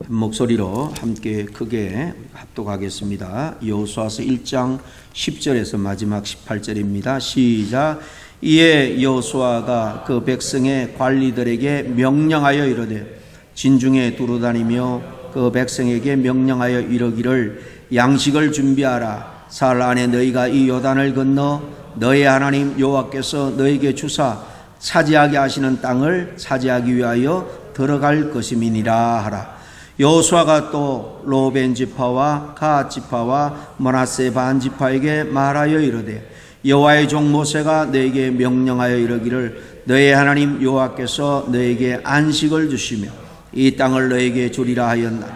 목소리로 함께 크게 합독하겠습니다. 여호수아서 1장 10절에서 마지막 18절입니다. 시작. 이에 여호수아가 그 백성의 관리들에게 명령하여 이르되 진중에 두루다니며 그 백성에게 명령하여 이르기를 양식을 준비하라. 사흘 안에 너희가 이 요단을 건너 너희 하나님 여호와께서 너희에게 주사 차지하게 하시는 땅을 차지하기 위하여 들어갈 것임이니라 하라. 여호수아가 또 로벤 지파와 갓 지파와 므낫세 반 지파에게 말하여 이르되 여호와의 종 모세가 너에게 명령하여 이르기를 너희 하나님 여호와께서 너에게 안식을 주시며 이 땅을 너에게 주리라 하였나니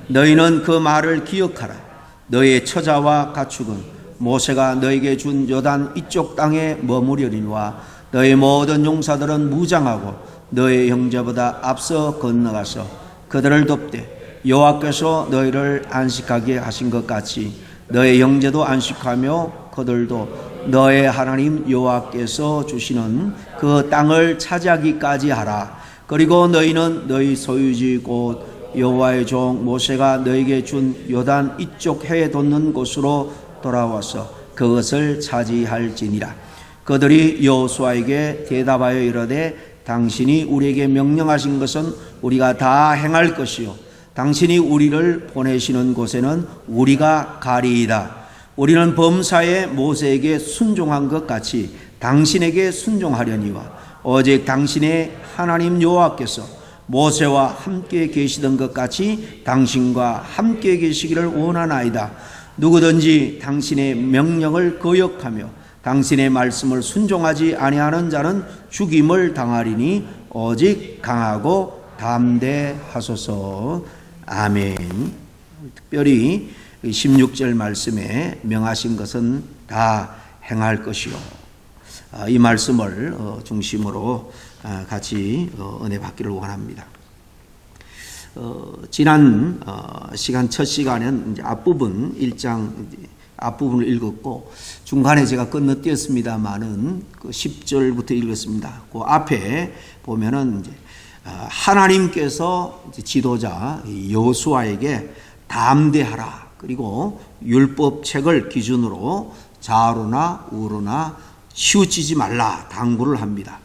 너희는 그 말을 기억하라. 너희의 처자와 가축은 모세가 너에게 준 요단 이쪽 땅에 머무르리니와 너희 모든 용사들은 무장하고 너희 형제보다 앞서 건너가서 그들을 돕되 여호와께서 너희를 안식하게 하신 것 같이 너희 형제도 안식하며 그들도 너희 하나님 여호와께서 주시는 그 땅을 차지하기까지 하라. 그리고 너희는 너희 소유지 곧 여호와의 종 모세가 너희에게 준 요단 이쪽 해에 돋는 곳으로 돌아와서 그것을 차지할지니라. 그들이 여호수아에게 대답하여 이르되 당신이 우리에게 명령하신 것은 우리가 다 행할 것이요 당신이 우리를 보내시는 곳에는 우리가 가리이다. 우리는 범사에 모세에게 순종한 것 같이 당신에게 순종하려니와 오직 당신의 하나님 여호와께서 모세와 함께 계시던 것 같이 당신과 함께 계시기를 원하나이다. 누구든지 당신의 명령을 거역하며 당신의 말씀을 순종하지 아니하는 자는 죽임을 당하리니 오직 강하고 담대하소서. 아멘. 특별히 16절 말씀에 명하신 것은 다 행할 것이요. 이 말씀을 중심으로 같이 은혜 받기를 원합니다. 지난 시간 첫 시간은 이제 앞부분 1장 앞부분을 읽었고 중간에 제가 건너뛰었습니다만은 그 10절부터 읽었습니다. 그 앞에 보면은 이제 하나님께서 이제 지도자 여호수아에게 담대하라. 그리고 율법책을 기준으로 좌우로나 우로나 치우치지 말라 당부를 합니다.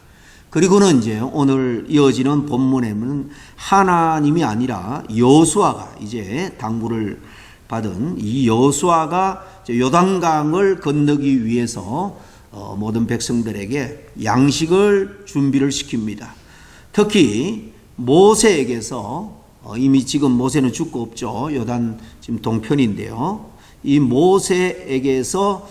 그리고는 이제 오늘 이어지는 본문에는 하나님이 아니라 여호수아가 이제 당부를 받은 이 여호수아가 요단강을 건너기 위해서 모든 백성들에게 양식을 준비를 시킵니다. 특히 모세에게서 이미 지금 모세는 죽고 없죠. 요단 지금 동편인데요. 이 모세에게서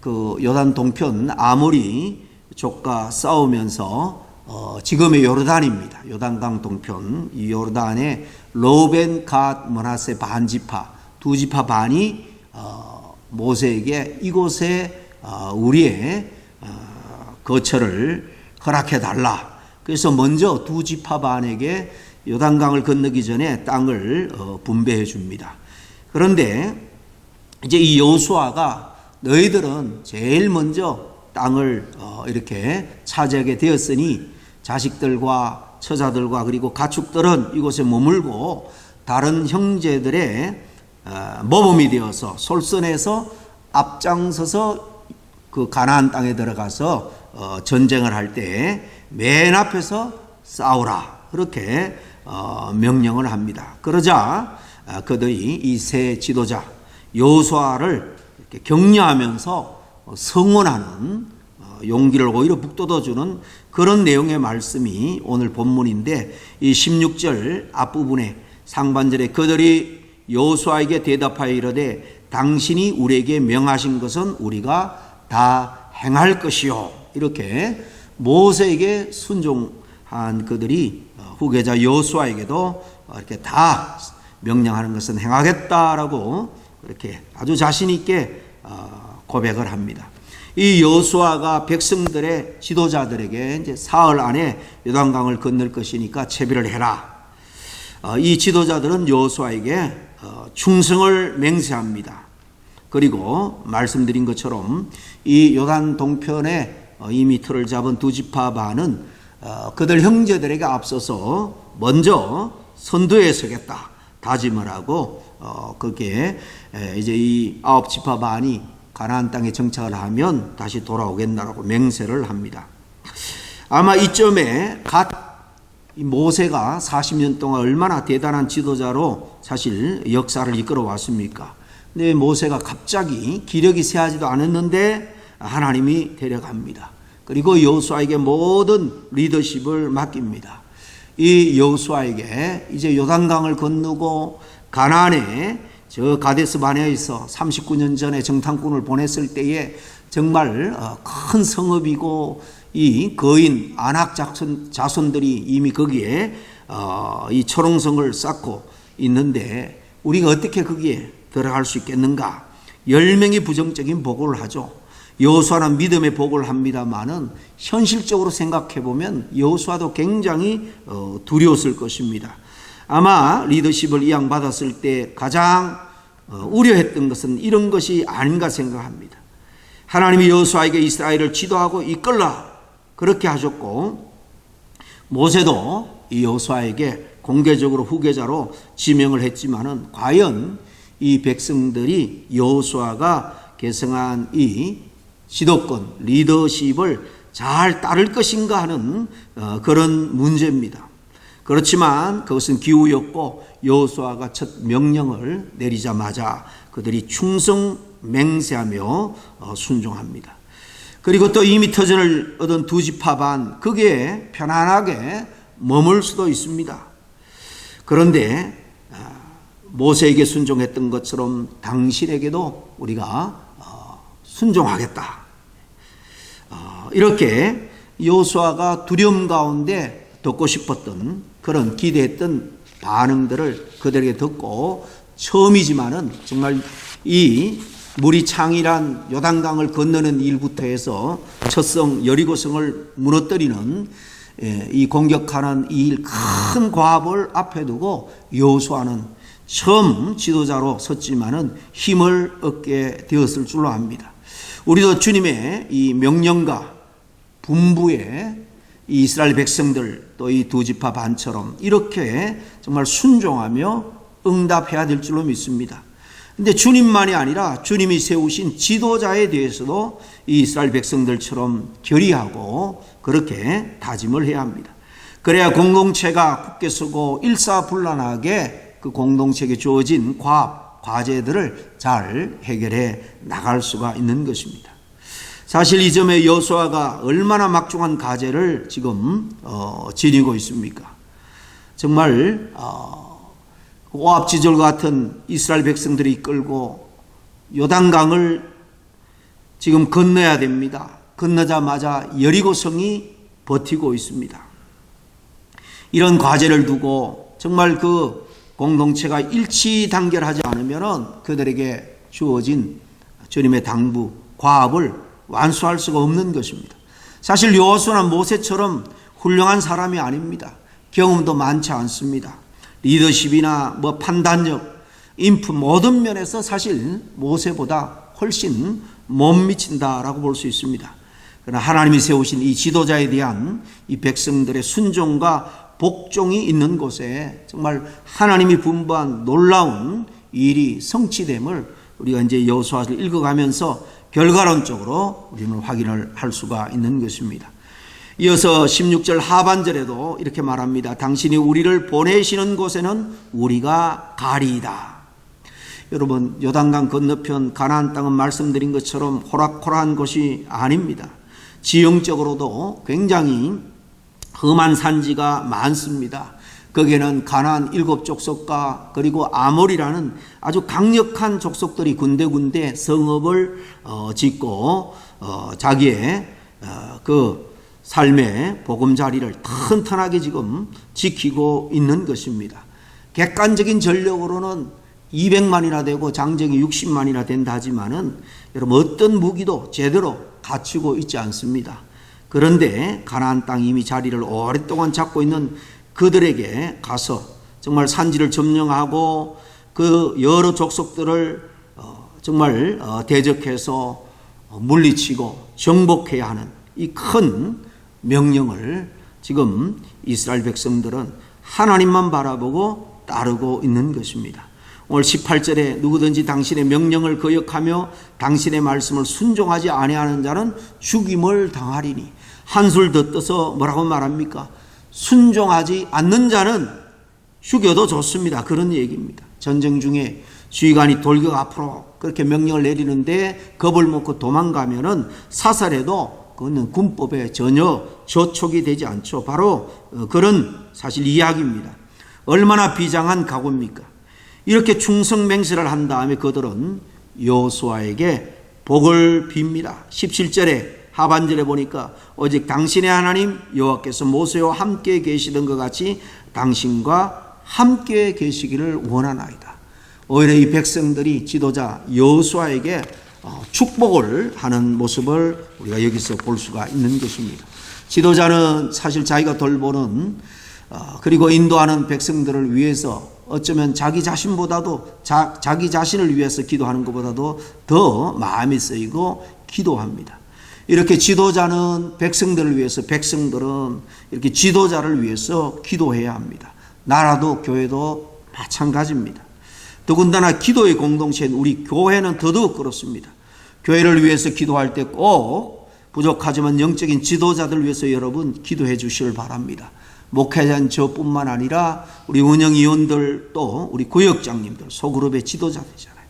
그 요단 동편 아모리 족과 싸우면서 지금의 요르단입니다. 요단강 동편 이 요르단의 로벤 갓 므낫세 반 지파 두 지파 반이 모세에게 이곳에 우리의 거처를 허락해 달라. 그래서 먼저 두 지파 반에게 요단강을 건너기 전에 땅을 분배해 줍니다. 그런데 이제 이 여호수아가 너희들은 제일 먼저 땅을 이렇게 차지하게 되었으니 자식들과 처자들과 그리고 가축들은 이곳에 머물고 다른 형제들의 모범이 되어서 솔선해서 앞장서서 그 가나안 땅에 들어가서 전쟁을 할 때 맨 앞에서 싸우라. 그렇게 명령을 합니다. 그러자 그들이 이 세 지도자 여호수아를 이렇게 격려하면서 성원하는 용기를 오히려 북돋아주는 그런 내용의 말씀이 오늘 본문인데 이 16절 앞부분에 상반절에 그들이 여호수아에게 대답하여 이르되 당신이 우리에게 명하신 것은 우리가 다 행할 것이요. 이렇게 모세에게 순종한 그들이 후계자 여호수아에게도 이렇게 다 명령하는 것은 행하겠다라고 이렇게 아주 자신 있게 고백을 합니다. 이 여호수아가 백성들의 지도자들에게 이제 사흘 안에 요단강을 건널 것이니까 채비를 해라. 이 지도자들은 여호수아에게 충성을 맹세합니다. 그리고 말씀드린 것처럼 이 요단 동편에 이미 틀을 잡은 두 지파 반은 그들 형제들에게 앞서서 먼저 선두에 서겠다 다짐을 하고 그게 이제 이 9지파 반이 가나안 땅에 정착을 하면 다시 돌아오겠다라고 맹세를 합니다. 아마 이쯤에 모세가 40년 동안 얼마나 대단한 지도자로 사실 역사를 이끌어 왔습니까? 근데 모세가 갑자기 기력이 쇠하지도 않았는데 하나님이 데려갑니다. 그리고 여호수아에게 모든 리더십을 맡깁니다. 이 여호수아에게 이제 요단강을 건너고 가나안에 저 가데스 바네아에서 39년 전에 정탐꾼을 보냈을 때에 정말 큰 성읍이고 이 거인 아낙 자손들이 이미 거기에 이 초롱성을 쌓고 있는데 우리가 어떻게 거기에 들어갈 수 있겠는가? 10명이 부정적인 보고를 하죠. 여호수아는 믿음의 보고를 합니다만은 현실적으로 생각해 보면 여호수아도 굉장히 두려웠을 것입니다. 아마 리더십을 이양받았을 때 가장 우려했던 것은 이런 것이 아닌가 생각합니다. 하나님이 여호수아에게 이스라엘을 지도하고 이끌라 그렇게 하셨고 모세도 이 여호수아에게 공개적으로 후계자로 지명을 했지만은 과연 이 백성들이 여호수아가 계승한 이 지도권 리더십을 잘 따를 것인가 하는 그런 문제입니다. 그렇지만 그것은 기우였고 여호수아가 첫 명령을 내리자마자 그들이 충성 맹세하며 순종합니다. 그리고 또 이미 터전을 얻은 2지파 반 거기에 편안하게 머물 수도 있습니다. 그런데 모세에게 순종했던 것처럼 당신에게도 우리가 순종하겠다. 이렇게 여호수아가 두려움 가운데 듣고 싶었던 그런 기대했던 반응들을 그들에게 듣고 처음이지만은 정말 이 물이 창이란 요단강을 건너는 일부터 해서 첫성 여리고성을 무너뜨리는 이 공격하는 이 일 큰 과업을 앞에 두고 여호수아는 처음 지도자로 섰지만은 힘을 얻게 되었을 줄로 압니다. 우리도 주님의 이 명령과 분부에 이 이스라엘 백성들 또 이 2지파 반처럼 이렇게 정말 순종하며 응답해야 될 줄로 믿습니다. 근데 주님만이 아니라 주님이 세우신 지도자에 대해서도 이 이스라엘 백성들처럼 결의하고 그렇게 다짐을 해야 합니다. 그래야 공동체가 굳게 서고 일사불란하게 그 공동체에게 주어진 과제들을 잘 해결해 나갈 수가 있는 것입니다. 사실 이 점에 여호수아가 얼마나 막중한 과제를 지금 지니고 있습니까? 정말 오합지졸 같은 이스라엘 백성들이 이끌고 요단강을 지금 건너야 됩니다. 건너자마자 여리고성이 버티고 있습니다. 이런 과제를 두고 정말 그 공동체가 일치단결하지 않으면 그들에게 주어진 주님의 당부, 과업을 완수할 수가 없는 것입니다. 사실 여호수아는 모세처럼 훌륭한 사람이 아닙니다. 경험도 많지 않습니다. 리더십이나 판단력, 인품 모든 면에서 사실 모세보다 훨씬 못 미친다라고 볼 수 있습니다. 그러나 하나님이 세우신 이 지도자에 대한 이 백성들의 순종과 복종이 있는 곳에 정말 하나님이 분부한 놀라운 일이 성취됨을 우리가 이제 여호수아를 읽어가면서 결과론적으로 우리는 확인을 할 수가 있는 것입니다. 이어서 16절 하반절에도 이렇게 말합니다. 당신이 우리를 보내시는 곳에는 우리가 가리이다. 여러분, 요단강 건너편 가나안 땅은 말씀드린 것처럼 호락호락한 곳이 아닙니다. 지형적으로도 굉장히 험한 산지가 많습니다. 거기에는 가나안 7족속과 그리고 아몰이라는 아주 강력한 족속들이 군데군데 성읍을 짓고 자기의 그 삶의 보금자리를 튼튼하게 지금 지키고 있는 것입니다. 객관적인 전력으로는 200만이나 되고 장정이 60만이나 된다 하지만은 여러분 어떤 무기도 제대로 갖추고 있지 않습니다. 그런데 가나안 땅 이미 자리를 오랫동안 잡고 있는 그들에게 가서 정말 산지를 점령하고 그 여러 족속들을 정말 대적해서 물리치고 정복해야 하는 이 큰 명령을 지금 이스라엘 백성들은 하나님만 바라보고 따르고 있는 것입니다. 오늘 18절에 누구든지 당신의 명령을 거역하며 당신의 말씀을 순종하지 아니하는 자는 죽임을 당하리니, 한술 더 떠서 뭐라고 말합니까? 순종하지 않는 자는 죽여도 좋습니다. 그런 얘기입니다. 전쟁 중에 지휘관이 돌격 앞으로 그렇게 명령을 내리는데 겁을 먹고 도망가면은 사살해도 그거는 군법에 전혀 저촉이 되지 않죠. 바로 그런 사실 이야기입니다. 얼마나 비장한 각오입니까? 이렇게 충성맹세를 한 다음에 그들은 여호수아에게 복을 빕니다. 17절에 하반절에 보니까 오직 당신의 하나님 여호와께서 모세와 함께 계시던 것 같이 당신과 함께 계시기를 원하나이다. 오히려 이 백성들이 지도자 여호수아에게 축복을 하는 모습을 우리가 여기서 볼 수가 있는 것입니다. 지도자는 사실 자기가 돌보는 그리고 인도하는 백성들을 위해서 어쩌면 자기 자신보다도 자기 자신을 위해서 기도하는 것보다도 더 마음이 쓰이고 기도합니다. 이렇게 지도자는 백성들을 위해서, 백성들은 이렇게 지도자를 위해서 기도해야 합니다. 나라도 교회도 마찬가지입니다. 더군다나 기도의 공동체인 우리 교회는 더더욱 그렇습니다. 교회를 위해서 기도할 때 꼭 부족하지만 영적인 지도자들 위해서 여러분 기도해 주시길 바랍니다. 목회자는 저뿐만 아니라 우리 운영위원들, 또 우리 구역장님들, 소그룹의 지도자들이잖아요.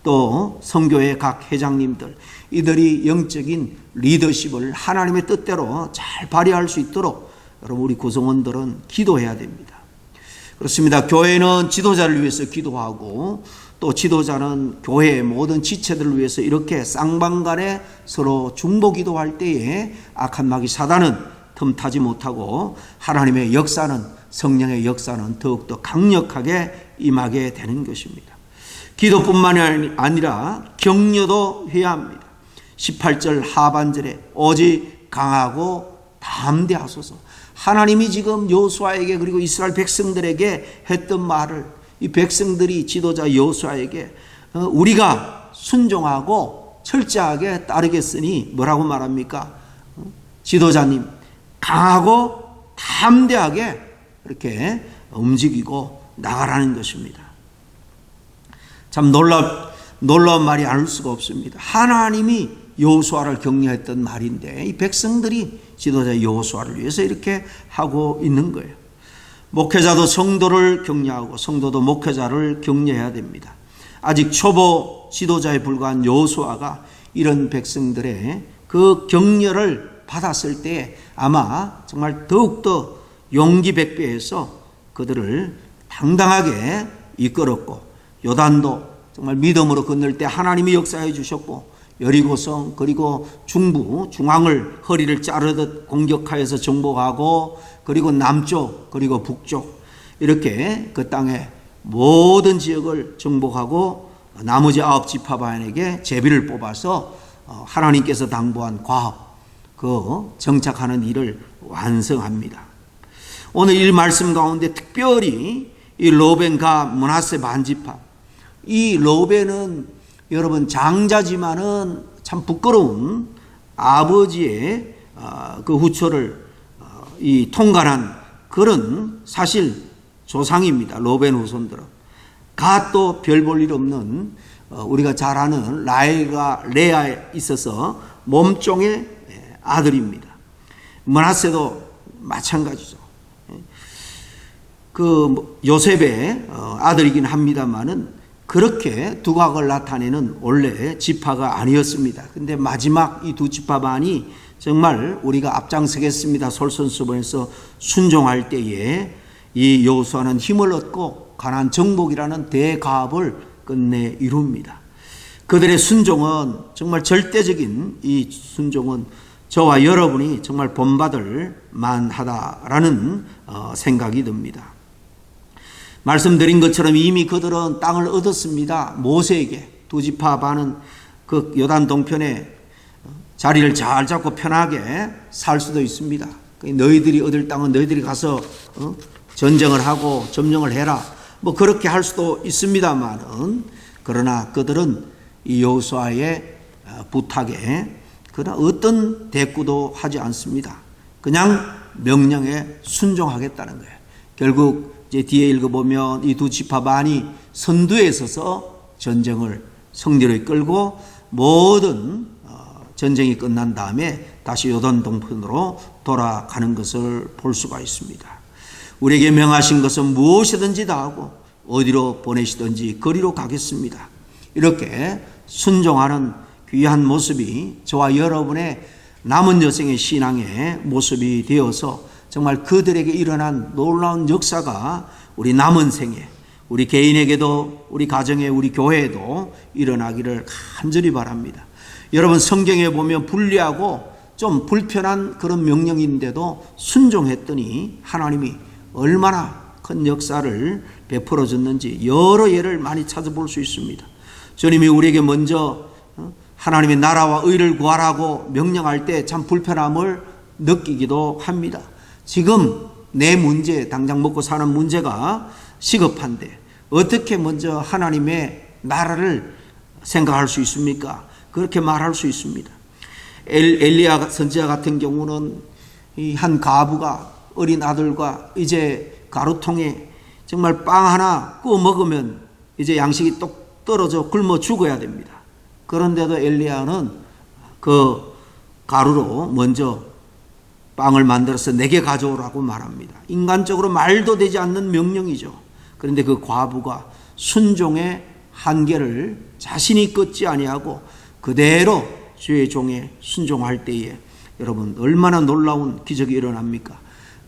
또 선교회 각 회장님들, 이들이 영적인 리더십을 하나님의 뜻대로 잘 발휘할 수 있도록 여러분 우리 구성원들은 기도해야 됩니다. 그렇습니다. 교회는 지도자를 위해서 기도하고 또 지도자는 교회의 모든 지체들을 위해서 이렇게 쌍방간에 서로 중보기도할 때에 악한 마귀 사단은 틈타지 못하고 하나님의 역사는, 성령의 역사는 더욱더 강력하게 임하게 되는 것입니다. 기도뿐만이 아니라 격려도 해야 합니다. 18절 하반절에 오직 강하고 담대하소서. 하나님이 지금 여호수아에게 그리고 이스라엘 백성들에게 했던 말을 이 백성들이 지도자 여호수아에게 우리가 순종하고 철저하게 따르겠으니 뭐라고 말합니까? 지도자님 강하고 담대하게 이렇게 움직이고 나가라는 것입니다. 참 놀라운 말이 아닐 수가 없습니다. 하나님이 여호수아를 격려했던 말인데 이 백성들이 지도자 여호수아를 위해서 이렇게 하고 있는 거예요. 목회자도 성도를 격려하고 성도도 목회자를 격려해야 됩니다. 아직 초보 지도자에 불과한 여호수아가 이런 백성들의 그 격려를 받았을 때 아마 정말 더욱더 용기 백배해서 그들을 당당하게 이끌었고, 요단도 정말 믿음으로 건널 때 하나님이 역사해 주셨고, 여리고성 그리고 중앙을 허리를 자르듯 공격하여서 정복하고, 그리고 남쪽 그리고 북쪽 이렇게 그 땅의 모든 지역을 정복하고 나머지 9지파반에게 제비를 뽑아서 하나님께서 당부한 과업, 그 정착하는 일을 완성합니다. 오늘 이 말씀 가운데 특별히 이 로벤과 므낫세 반지파, 이 로벤은 여러분 장자지만은 참 부끄러운 아버지의 그 후처를 이 통과한 그런 사실 조상입니다. 로벤 후손들은 갓도 별 볼 일 없는 우리가 잘 아는 레아에 있어서 몸종의 아들입니다. 므낫세도 마찬가지죠. 그 요셉의 아들이긴 합니다만은 그렇게 두각을 나타내는 원래 지파가 아니었습니다. 근데 마지막 이 두 지파반이 정말 우리가 앞장서겠습니다 솔선수범해서 순종할 때에 이 여호수아는 힘을 얻고 가나안 정복이라는 대가업을 끝내 이룹니다. 그들의 순종은 정말 절대적인 이 순종은 저와 여러분이 정말 본받을 만하다라는 생각이 듭니다. 말씀드린 것처럼 이미 그들은 땅을 얻었습니다. 모세에게 두 지파 반은 그 요단 동편에 자리를 잘 잡고 편하게 살 수도 있습니다. 너희들이 얻을 땅은 너희들이 가서 전쟁을 하고 점령을 해라, 뭐 그렇게 할 수도 있습니다만은, 그러나 그들은 이 여호수아의 부탁에 그러나 어떤 대꾸도 하지 않습니다. 그냥 명령에 순종하겠다는 거예요. 결국 이제 뒤에 읽어보면 이 두 지파반이 선두에 서서 전쟁을 승리로 이끌고 모든 전쟁이 끝난 다음에 다시 요단 동편으로 돌아가는 것을 볼 수가 있습니다. 우리에게 명하신 것은 무엇이든지 다 하고 어디로 보내시든지 거리로 가겠습니다. 이렇게 순종하는 귀한 모습이 저와 여러분의 남은 여생의 신앙의 모습이 되어서 정말 그들에게 일어난 놀라운 역사가 우리 남은 생에, 우리 개인에게도, 우리 가정에, 우리 교회에도 일어나기를 간절히 바랍니다. 여러분, 성경에 보면 불리하고 좀 불편한 그런 명령인데도 순종했더니 하나님이 얼마나 큰 역사를 베풀어 줬는지 여러 예를 많이 찾아볼 수 있습니다. 주님이 우리에게 먼저 하나님의 나라와 의를 구하라고 명령할 때 참 불편함을 느끼기도 합니다. 지금 내 문제, 당장 먹고 사는 문제가 시급한데 어떻게 먼저 하나님의 나라를 생각할 수 있습니까? 그렇게 말할 수 있습니다. 엘리야 선지자 같은 경우는 이 한 과부가 어린 아들과 이제 가루통에 정말 빵 하나 구워 먹으면 이제 양식이 똑 떨어져 굶어 죽어야 됩니다. 그런데도 엘리야는 그 가루로 먼저 빵을 만들어서 내게 가져오라고 말합니다. 인간적으로 말도 되지 않는 명령이죠. 그런데 그 과부가 순종의 한계를 자신이 긋지 아니하고 그대로 주의 종에 순종할 때에 여러분 얼마나 놀라운 기적이 일어납니까?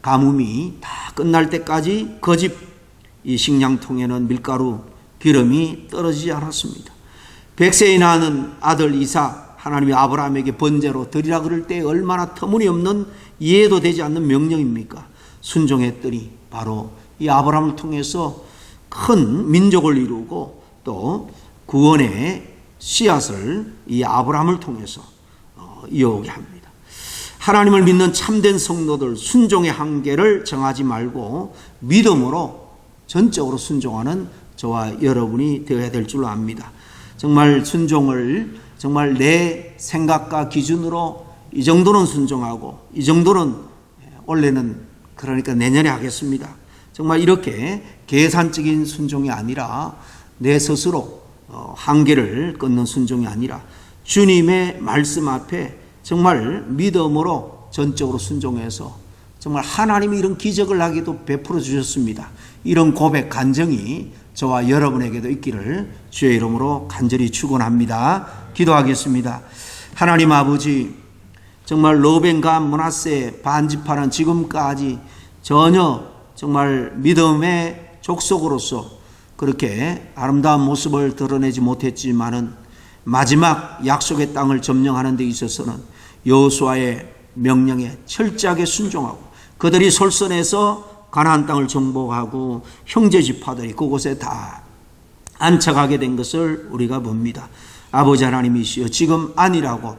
가뭄이 다 끝날 때까지 그 집 이 식량통에는 밀가루 기름이 떨어지지 않았습니다. 100세에 낳은 아들 이삭 하나님이 아브라함에게 번제로 드리라 그럴 때 얼마나 터무니없는 이해도 되지 않는 명령입니까? 순종했더니 바로 이 아브라함을 통해서 큰 민족을 이루고 또 구원의 씨앗을 이 아브라함을 통해서 이어오게 합니다. 하나님을 믿는 참된 성도들 순종의 한계를 정하지 말고 믿음으로 전적으로 순종하는 저와 여러분이 되어야 될 줄 압니다. 정말 순종을 정말 내 생각과 기준으로 이 정도는 순종하고 이 정도는 원래는 그러니까 내년에 하겠습니다. 정말 이렇게 계산적인 순종이 아니라 내 스스로 한계를 끊는 순종이 아니라 주님의 말씀 앞에 정말 믿음으로 전적으로 순종해서 정말 하나님이 이런 기적을 하기도 베풀어 주셨습니다. 이런 고백 간증이 저와 여러분에게도 있기를 주의 이름으로 간절히 축원합니다. 기도하겠습니다. 하나님 아버지, 정말 르벤과 므낫세 반지파는 지금까지 전혀 정말 믿음의 족속으로서 그렇게 아름다운 모습을 드러내지 못했지만은 마지막 약속의 땅을 점령하는 데 있어서는 여호수아의 명령에 철저하게 순종하고 그들이 솔선해서 가나안 땅을 정복하고 형제 지파들이 그곳에 다 안착하게 된 것을 우리가 봅니다. 아버지 하나님이시여, 지금 아니라고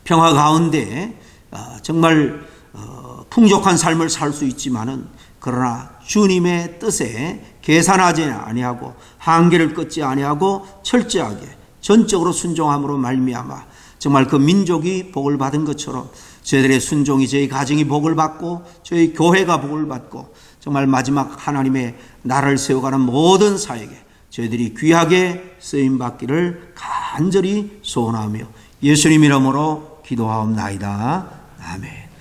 평화 가운데 정말 풍족한 삶을 살 수 있지만은 그러나 주님의 뜻에 계산하지 아니하고 한계를 끊지 아니하고 철저하게 전적으로 순종함으로 말미암아 정말 그 민족이 복을 받은 것처럼 저희들의 순종이 저희 가정이 복을 받고 저희 교회가 복을 받고 정말 마지막 하나님의 나라를 세워가는 모든 사역에 저희들이 귀하게 쓰임받기를 간절히 소원하며 예수님 이름으로 기도하옵나이다. 아멘.